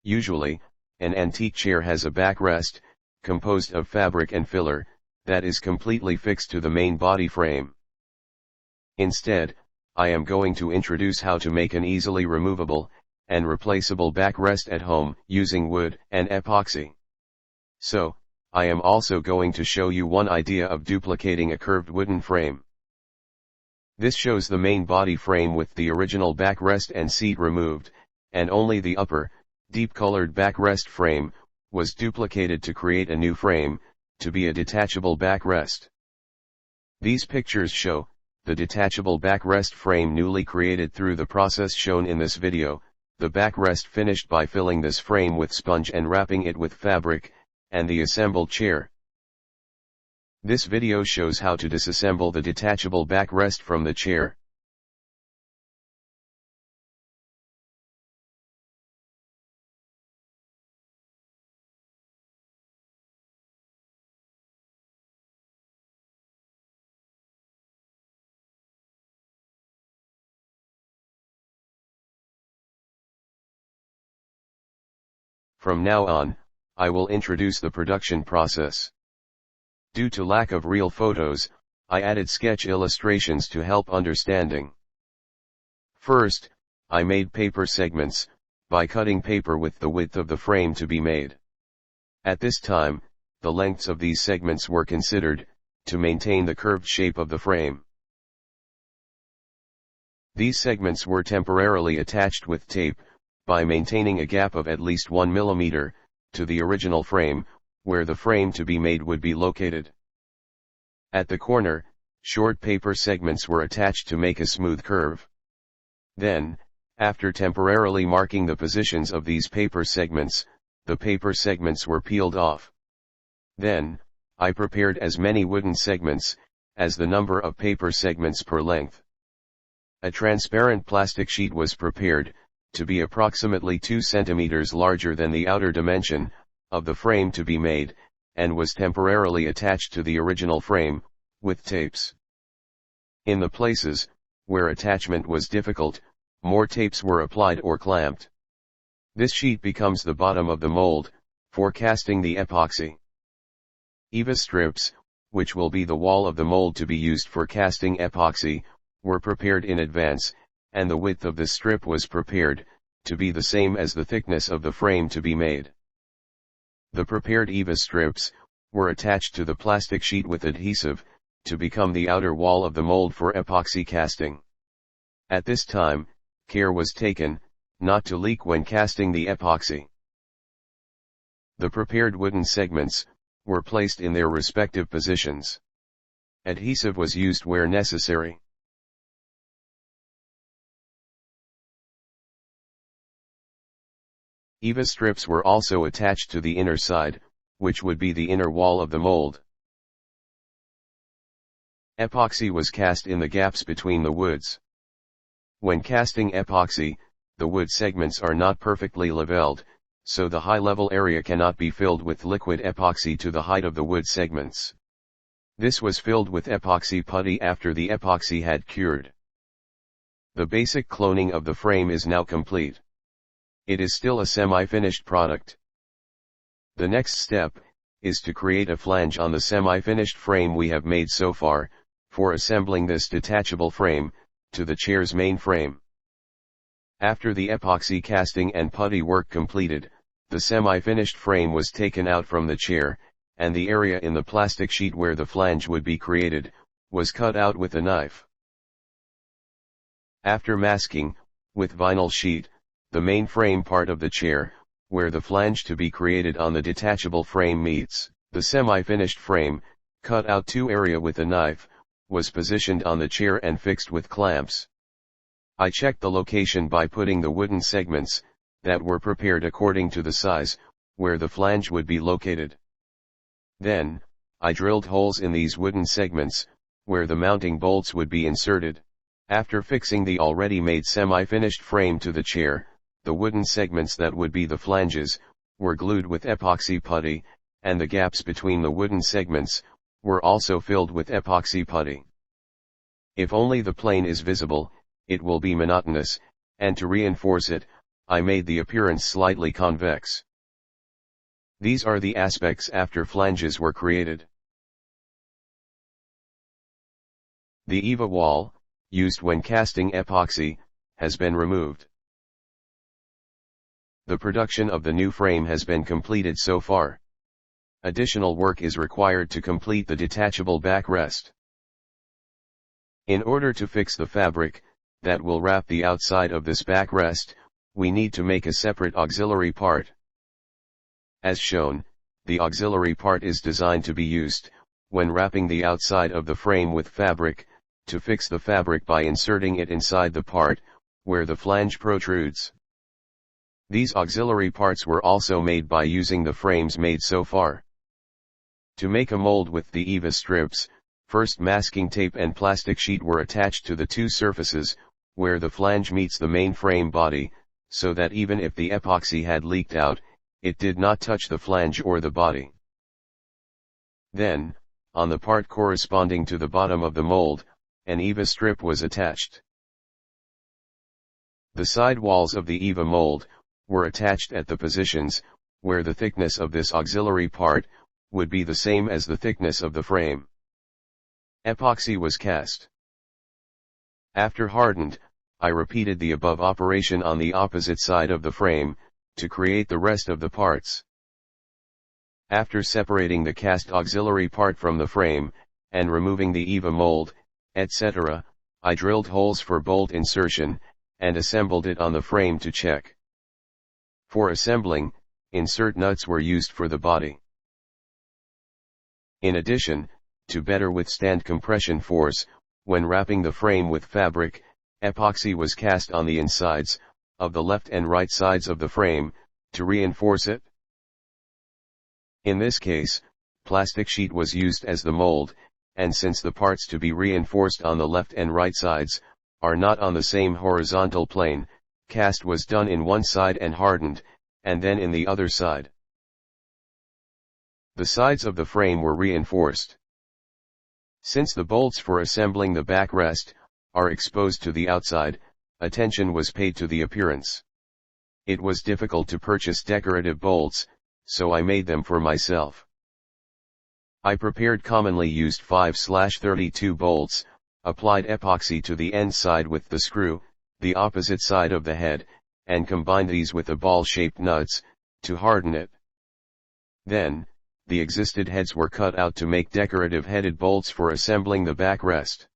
Usually, an antique chair has a backrest, composed of fabric and filler, that is completely fixed to the main body frame. Instead, I am going to introduce how to make an easily removable and replaceable backrest at home using wood and epoxy. So, I am also going to show you one idea of duplicating a curved wooden frame. This shows the main body frame with the original backrest and seat removed, and only the upper, deep-colored backrest frame was duplicated to create a new frame, to be a detachable backrest. These pictures show the detachable backrest frame newly created through the process shown in this video, the backrest finished by filling this frame with sponge and wrapping it with fabric, and the assembled chair. This video shows how to disassemble the detachable backrest from the chair. From now on, I will introduce the production process. Due to lack of real photos, I added sketch illustrations to help understanding. First, I made paper segments, by cutting paper with the width of the frame to be made. At this time, the lengths of these segments were considered, to maintain the curved shape of the frame. These segments were temporarily attached with tape, by maintaining a gap of at least 1 mm, to the original frame, where the frame to be made would be located. At the corner, short paper segments were attached to make a smooth curve. Then, after temporarily marking the positions of these paper segments, the paper segments were peeled off. Then, I prepared as many wooden segments, as the number of paper segments per length. A transparent plastic sheet was prepared, to be approximately 2 cm larger than the outer dimension of the frame to be made, and was temporarily attached to the original frame, with tapes. In the places where attachment was difficult, more tapes were applied or clamped. This sheet becomes the bottom of the mold, for casting the epoxy. EVA strips, which will be the wall of the mold to be used for casting epoxy, were prepared in advance, and the width of the strip was prepared, to be the same as the thickness of the frame to be made. The prepared EVA strips were attached to the plastic sheet with adhesive, to become the outer wall of the mold for epoxy casting. At this time, care was taken, not to leak when casting the epoxy. The prepared wooden segments were placed in their respective positions. Adhesive was used where necessary. EVA strips were also attached to the inner side, which would be the inner wall of the mold. Epoxy was cast in the gaps between the woods. When casting epoxy, the wood segments are not perfectly leveled, so the high-level area cannot be filled with liquid epoxy to the height of the wood segments. This was filled with epoxy putty after the epoxy had cured. The basic cloning of the frame is now complete. It is still a semi-finished product. The next step is to create a flange on the semi-finished frame we have made so far, for assembling this detachable frame to the chair's main frame. After the epoxy casting and putty work completed, the semi-finished frame was taken out from the chair, and the area in the plastic sheet where the flange would be created, was cut out with a knife. After masking, with vinyl sheet, the main frame part of the chair, where the flange to be created on the detachable frame meets the semi-finished frame, cut out to area with a knife, was positioned on the chair and fixed with clamps. I checked the location by putting the wooden segments, that were prepared according to the size, where the flange would be located. Then, I drilled holes in these wooden segments, where the mounting bolts would be inserted. After fixing the already made semi-finished frame to the chair, the wooden segments that would be the flanges, were glued with epoxy putty, and the gaps between the wooden segments, were also filled with epoxy putty. If only the plane is visible, it will be monotonous, and to reinforce it, I made the appearance slightly convex. These are the aspects after flanges were created. The EVA wall, used when casting epoxy, has been removed. The production of the new frame has been completed so far. Additional work is required to complete the detachable backrest. In order to fix the fabric that will wrap the outside of this backrest, we need to make a separate auxiliary part. As shown, the auxiliary part is designed to be used when wrapping the outside of the frame with fabric, to fix the fabric by inserting it inside the part where the flange protrudes. These auxiliary parts were also made by using the frames made so far. To make a mold with the EVA strips, first masking tape and plastic sheet were attached to the two surfaces where the flange meets the main frame body, so that even if the epoxy had leaked out, it did not touch the flange or the body. Then, on the part corresponding to the bottom of the mold, an EVA strip was attached. The side walls of the EVA mold were attached at the positions where the thickness of this auxiliary part would be the same as the thickness of the frame. Epoxy was cast. After hardened, I repeated the above operation on the opposite side of the frame, to create the rest of the parts. After separating the cast auxiliary part from the frame, and removing the EVA mold, etc., I drilled holes for bolt insertion, and assembled it on the frame to check. For assembling, insert nuts were used for the body. In addition, to better withstand compression force, when wrapping the frame with fabric, epoxy was cast on the insides of the left and right sides of the frame, to reinforce it. In this case, plastic sheet was used as the mold, and since the parts to be reinforced on the left and right sides are not on the same horizontal plane, cast was done in one side and hardened, and then in the other side. The sides of the frame were reinforced. Since the bolts for assembling the backrest are exposed to the outside, attention was paid to the appearance. It was difficult to purchase decorative bolts, so I made them for myself. I prepared commonly used 5/32 bolts, applied epoxy to the end side with the screw, the opposite side of the head, and combined these with the ball-shaped nuts, to harden it. Then, the existed heads were cut out to make decorative headed bolts for assembling the backrest.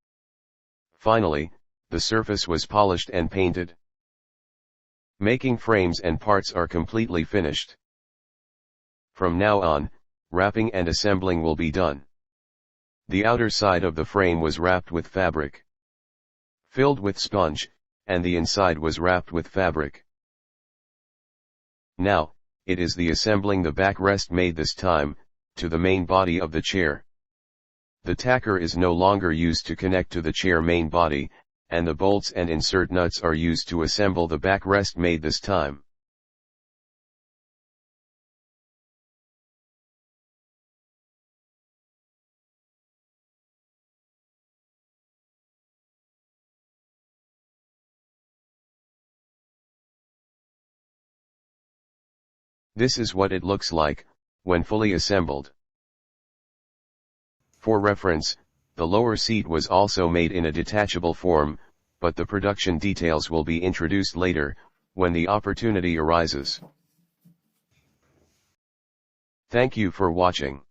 Finally, the surface was polished and painted. Making frames and parts are completely finished. From now on, wrapping and assembling will be done. The outer side of the frame was wrapped with fabric, filled with sponge, and the inside was wrapped with fabric. Now, it is the assembling the backrest made this time, to the main body of the chair. The tacker is no longer used to connect to the chair main body, and the bolts and insert nuts are used to assemble the backrest made this time. This is what it looks like when fully assembled. For reference, the lower seat was also made in a detachable form, but the production details will be introduced later, when the opportunity arises. Thank you for watching.